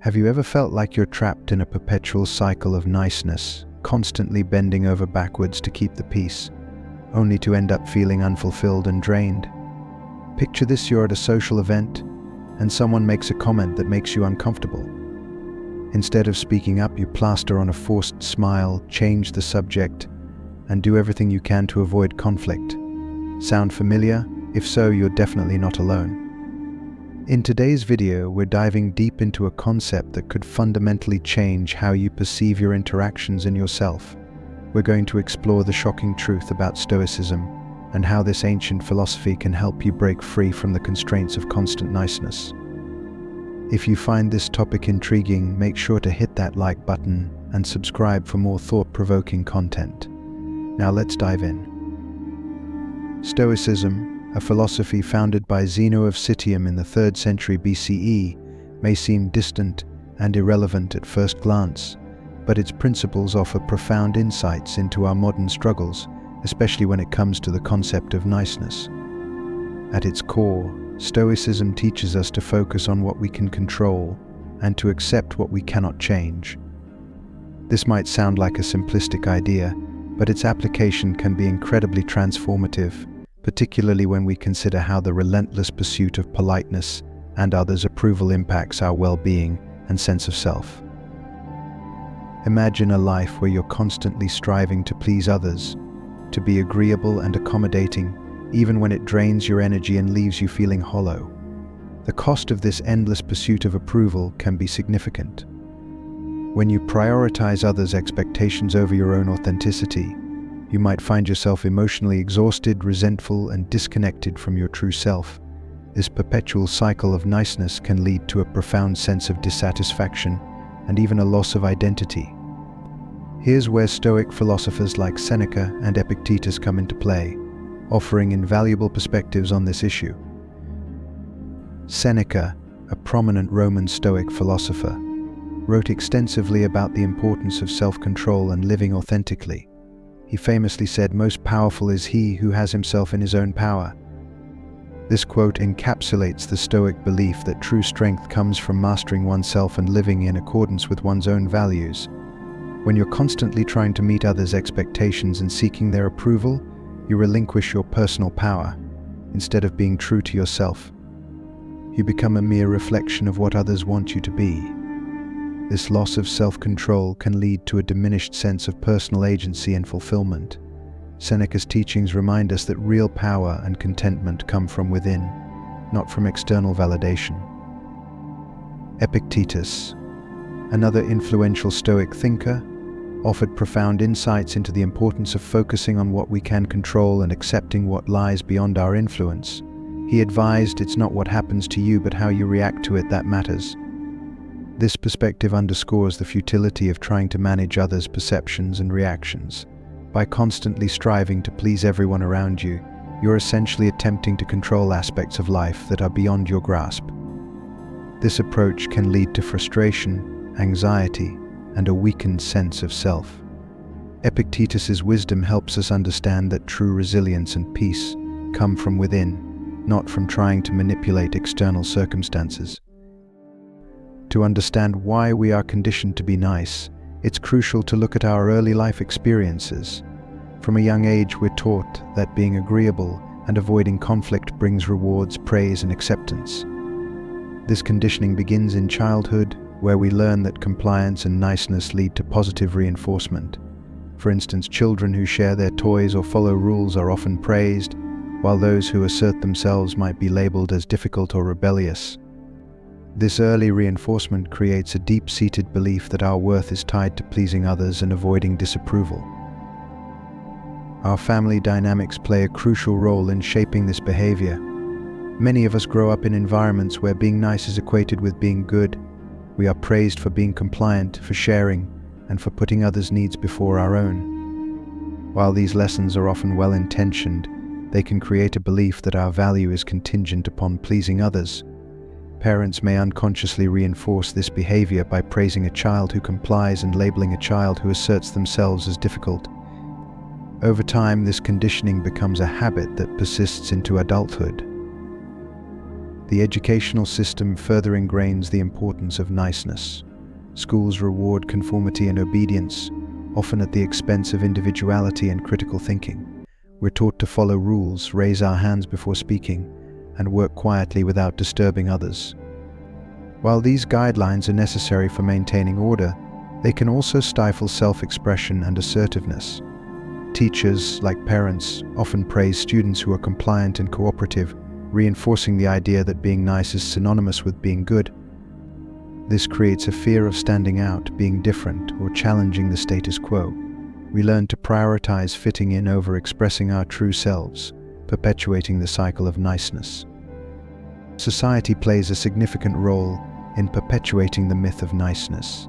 Have you ever felt like you're trapped in a perpetual cycle of niceness, constantly bending over backwards to keep the peace, only to end up feeling unfulfilled and drained? Picture this: you're at a social event, and someone makes a comment that makes you uncomfortable. Instead of speaking up, you plaster on a forced smile, change the subject, and do everything you can to avoid conflict. Sound familiar? If so, you're definitely not alone. In today's video, we're diving deep into a concept that could fundamentally change how you perceive your interactions and yourself. We're going to explore the shocking truth about Stoicism and how this ancient philosophy can help you break free from the constraints of constant niceness. If you find this topic intriguing, make sure to hit that like button and subscribe for more thought-provoking content. Now let's dive in. Stoicism, a philosophy founded by Zeno of Citium in the 3rd century BCE, may seem distant and irrelevant at first glance, but its principles offer profound insights into our modern struggles, especially when it comes to the concept of niceness. At its core, Stoicism teaches us to focus on what we can control and to accept what we cannot change. This might sound like a simplistic idea, but its application can be incredibly transformative, particularly when we consider how the relentless pursuit of politeness and others' approval impacts our well-being and sense of self. Imagine a life where you're constantly striving to please others, to be agreeable and accommodating, even when it drains your energy and leaves you feeling hollow. The cost of this endless pursuit of approval can be significant. When you prioritize others' expectations over your own authenticity, you might find yourself emotionally exhausted, resentful, and disconnected from your true self. This perpetual cycle of niceness can lead to a profound sense of dissatisfaction and even a loss of identity. Here's where Stoic philosophers like Seneca and Epictetus come into play, offering invaluable perspectives on this issue. Seneca, a prominent Roman Stoic philosopher, wrote extensively about the importance of self-control and living authentically. He famously said, "Most powerful is he who has himself in his own power." This quote encapsulates the Stoic belief that true strength comes from mastering oneself and living in accordance with one's own values. When you're constantly trying to meet others' expectations and seeking their approval, you relinquish your personal power. Instead of being true to yourself, you become a mere reflection of what others want you to be. This loss of self-control can lead to a diminished sense of personal agency and fulfillment. Seneca's teachings remind us that real power and contentment come from within, not from external validation. Epictetus, another influential Stoic thinker, offered profound insights into the importance of focusing on what we can control and accepting what lies beyond our influence. He advised, "It's not what happens to you, but how you react to it that matters." This perspective underscores the futility of trying to manage others' perceptions and reactions. By constantly striving to please everyone around you, you're essentially attempting to control aspects of life that are beyond your grasp. This approach can lead to frustration, anxiety, and a weakened sense of self. Epictetus's wisdom helps us understand that true resilience and peace come from within, not from trying to manipulate external circumstances. To understand why we are conditioned to be nice, it's crucial to look at our early life experiences. From a young age, we're taught that being agreeable and avoiding conflict brings rewards, praise, and acceptance. This conditioning begins in childhood, where we learn that compliance and niceness lead to positive reinforcement. For instance, children who share their toys or follow rules are often praised, while those who assert themselves might be labeled as difficult or rebellious. This early reinforcement creates a deep-seated belief that our worth is tied to pleasing others and avoiding disapproval. Our family dynamics play a crucial role in shaping this behavior. Many of us grow up in environments where being nice is equated with being good. We are praised for being compliant, for sharing, and for putting others' needs before our own. While these lessons are often well-intentioned, they can create a belief that our value is contingent upon pleasing others. Parents may unconsciously reinforce this behavior by praising a child who complies and labeling a child who asserts themselves as difficult. Over time, this conditioning becomes a habit that persists into adulthood. The educational system further ingrains the importance of niceness. Schools reward conformity and obedience, often at the expense of individuality and critical thinking. We're taught to follow rules, raise our hands before speaking, and work quietly without disturbing others. While these guidelines are necessary for maintaining order, they can also stifle self-expression and assertiveness. Teachers, like parents, often praise students who are compliant and cooperative, reinforcing the idea that being nice is synonymous with being good. This creates a fear of standing out, being different, or challenging the status quo. We learn to prioritize fitting in over expressing our true selves, perpetuating the cycle of niceness. Society plays a significant role in perpetuating the myth of niceness.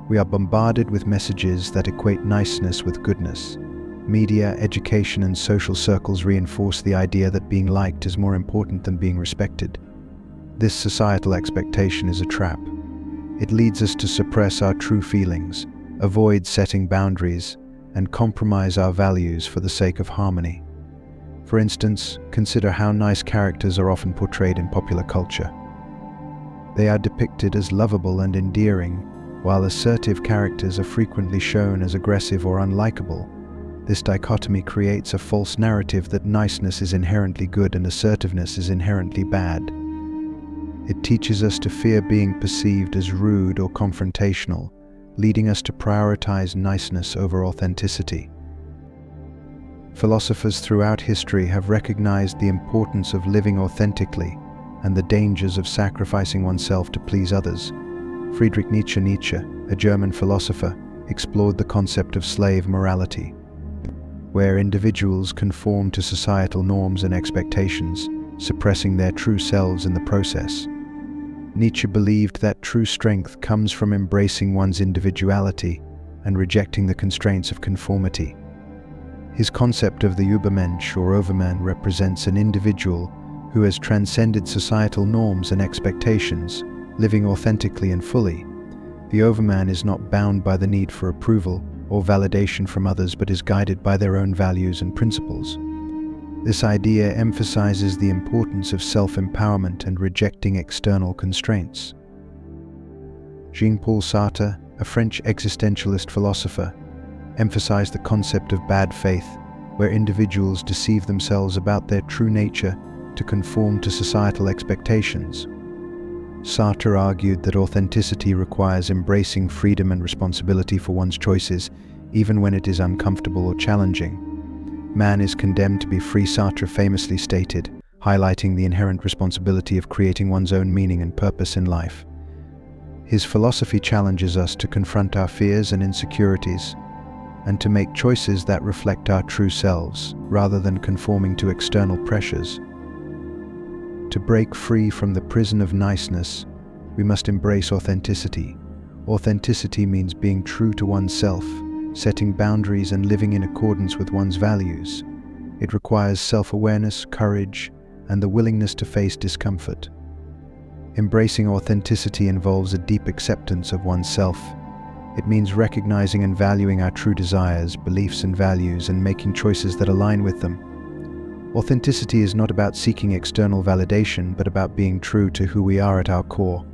We are bombarded with messages that equate niceness with goodness. Media, education, and social circles reinforce the idea that being liked is more important than being respected. This societal expectation is a trap. It leads us to suppress our true feelings, avoid setting boundaries, and compromise our values for the sake of harmony. For instance, consider how nice characters are often portrayed in popular culture. They are depicted as lovable and endearing, while assertive characters are frequently shown as aggressive or unlikable. This dichotomy creates a false narrative that niceness is inherently good and assertiveness is inherently bad. It teaches us to fear being perceived as rude or confrontational, leading us to prioritize niceness over authenticity. Philosophers throughout history have recognized the importance of living authentically and the dangers of sacrificing oneself to please others. Friedrich Nietzsche, a German philosopher, explored the concept of slave morality, where individuals conform to societal norms and expectations, suppressing their true selves in the process. Nietzsche believed that true strength comes from embracing one's individuality and rejecting the constraints of conformity. His concept of the Übermensch or Overman represents an individual who has transcended societal norms and expectations, living authentically and fully. The Overman is not bound by the need for approval or validation from others, but is guided by their own values and principles. This idea emphasizes the importance of self-empowerment and rejecting external constraints. Jean-Paul Sartre, a French existentialist philosopher, emphasized the concept of bad faith, where individuals deceive themselves about their true nature to conform to societal expectations. Sartre argued that authenticity requires embracing freedom and responsibility for one's choices, even when it is uncomfortable or challenging. Man is condemned to be free, Sartre famously stated, highlighting the inherent responsibility of creating one's own meaning and purpose in life. His philosophy challenges us to confront our fears and insecurities, and to make choices that reflect our true selves, rather than conforming to external pressures. To break free from the prison of niceness, we must embrace authenticity. Authenticity means being true to oneself, setting boundaries and living in accordance with one's values. It requires self-awareness, courage, and the willingness to face discomfort. Embracing authenticity involves a deep acceptance of oneself. It means recognizing and valuing our true desires, beliefs, and values, and making choices that align with them. Authenticity is not about seeking external validation, but about being true to who we are at our core.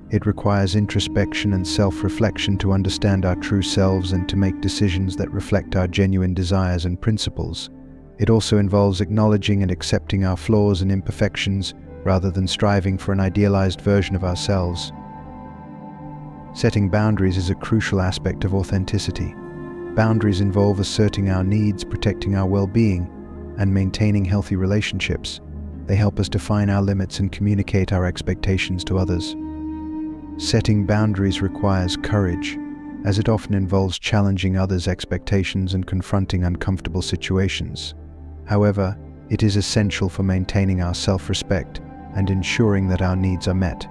It requires introspection and self-reflection to understand our true selves and to make decisions that reflect our genuine desires and principles. It also involves acknowledging and accepting our flaws and imperfections, rather than striving for an idealized version of ourselves. Setting boundaries is a crucial aspect of authenticity. Boundaries involve asserting our needs, protecting our well-being, and maintaining healthy relationships. They help us define our limits and communicate our expectations to others. Setting boundaries requires courage, as it often involves challenging others' expectations and confronting uncomfortable situations. However, it is essential for maintaining our self-respect and ensuring that our needs are met.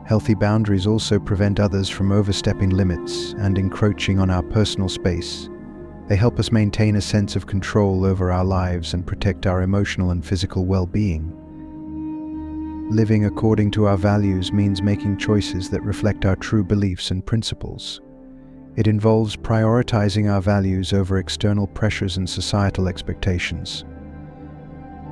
Healthy boundaries also prevent others from overstepping limits and encroaching on our personal space. They help us maintain a sense of control over our lives and protect our emotional and physical well-being. Living according to our values means making choices that reflect our true beliefs and principles. It involves prioritizing our values over external pressures and societal expectations.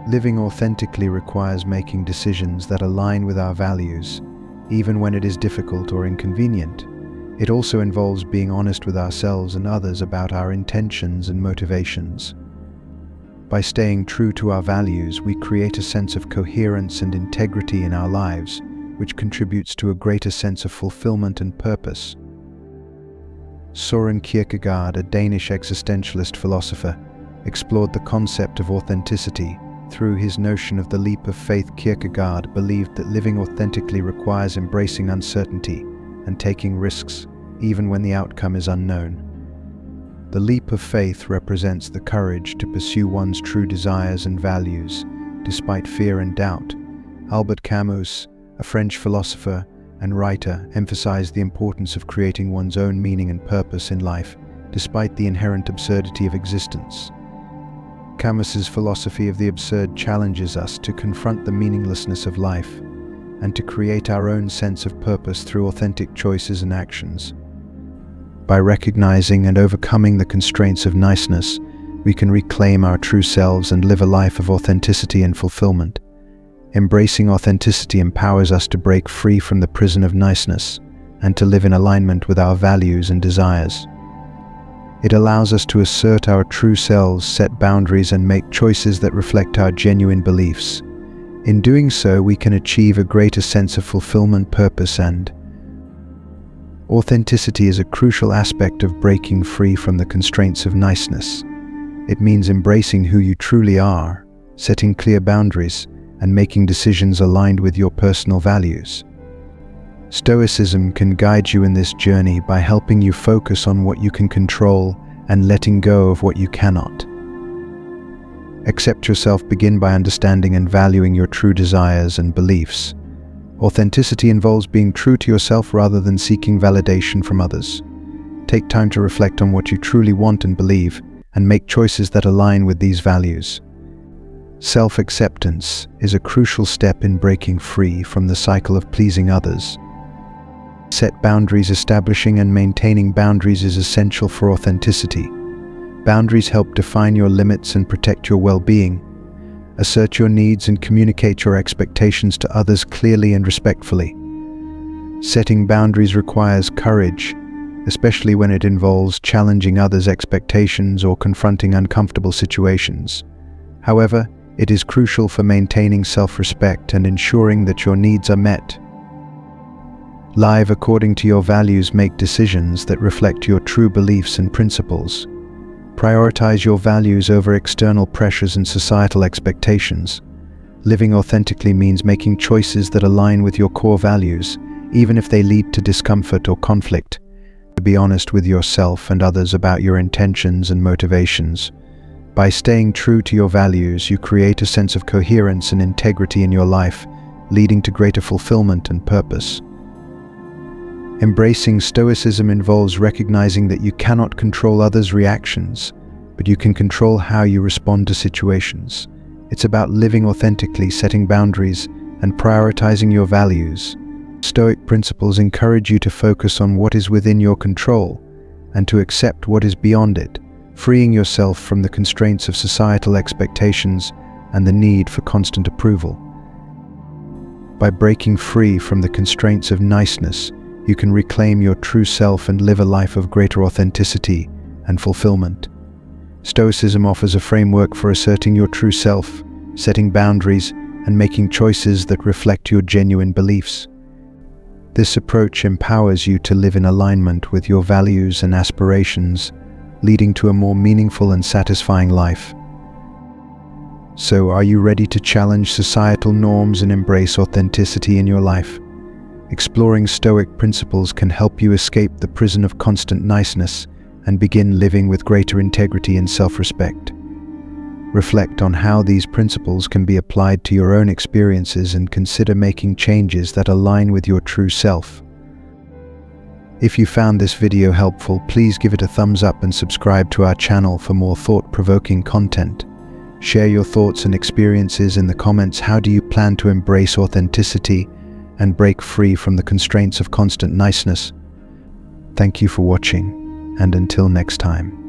Living authentically requires making decisions that align with our values, even when it is difficult or inconvenient. It also involves being honest with ourselves and others about our intentions and motivations. By staying true to our values, we create a sense of coherence and integrity in our lives, which contributes to a greater sense of fulfillment and purpose. Søren Kierkegaard, a Danish existentialist philosopher, explored the concept of authenticity. Through his notion of the leap of faith, Kierkegaard believed that living authentically requires embracing uncertainty and taking risks, even when the outcome is unknown. The leap of faith represents the courage to pursue one's true desires and values, despite fear and doubt. Albert Camus, a French philosopher and writer, emphasized the importance of creating one's own meaning and purpose in life, despite the inherent absurdity of existence. Camus's philosophy of the absurd challenges us to confront the meaninglessness of life and to create our own sense of purpose through authentic choices and actions. By recognizing and overcoming the constraints of niceness, we can reclaim our true selves and live a life of authenticity and fulfillment. Embracing authenticity empowers us to break free from the prison of niceness and to live in alignment with our values and desires. It allows us to assert our true selves, set boundaries, and make choices that reflect our genuine beliefs. In doing so, we can achieve a greater sense of fulfillment, purpose, and authenticity is a crucial aspect of breaking free from the constraints of niceness. It means embracing who you truly are, setting clear boundaries, and making decisions aligned with your personal values. Stoicism can guide you in this journey by helping you focus on what you can control and letting go of what you cannot. Accept yourself. Begin by understanding and valuing your true desires and beliefs. Authenticity involves being true to yourself rather than seeking validation from others. Take time to reflect on what you truly want and believe, and make choices that align with these values. Self-acceptance is a crucial step in breaking free from the cycle of pleasing others. Set boundaries. Establishing and maintaining boundaries is essential for authenticity. Boundaries help define your limits and protect your well-being. Assert your needs and communicate your expectations to others clearly and respectfully. Setting boundaries requires courage, especially when it involves challenging others' expectations or confronting uncomfortable situations. However, it is crucial for maintaining self-respect and ensuring that your needs are met. Live according to your values. Make decisions that reflect your true beliefs and principles. Prioritize your values over external pressures and societal expectations. Living authentically means making choices that align with your core values, even if they lead to discomfort or conflict. Be honest with yourself and others about your intentions and motivations. By staying true to your values, you create a sense of coherence and integrity in your life, leading to greater fulfillment and purpose. Embracing Stoicism involves recognizing that you cannot control others' reactions, but you can control how you respond to situations. It's about living authentically, setting boundaries, and prioritizing your values. Stoic principles encourage you to focus on what is within your control and to accept what is beyond it, freeing yourself from the constraints of societal expectations and the need for constant approval. By breaking free from the constraints of niceness, you can reclaim your true self and live a life of greater authenticity and fulfillment. Stoicism offers a framework for asserting your true self, setting boundaries, and making choices that reflect your genuine beliefs. This approach empowers you to live in alignment with your values and aspirations, leading to a more meaningful and satisfying life. So, are you ready to challenge societal norms and embrace authenticity in your life? Exploring Stoic principles can help you escape the prison of constant niceness and begin living with greater integrity and self-respect. Reflect on how these principles can be applied to your own experiences and consider making changes that align with your true self. If you found this video helpful, please give it a thumbs up and subscribe to our channel for more thought-provoking content. Share your thoughts and experiences in the comments. How do you plan to embrace authenticity and break free from the constraints of constant niceness? Thank you for watching, and until next time.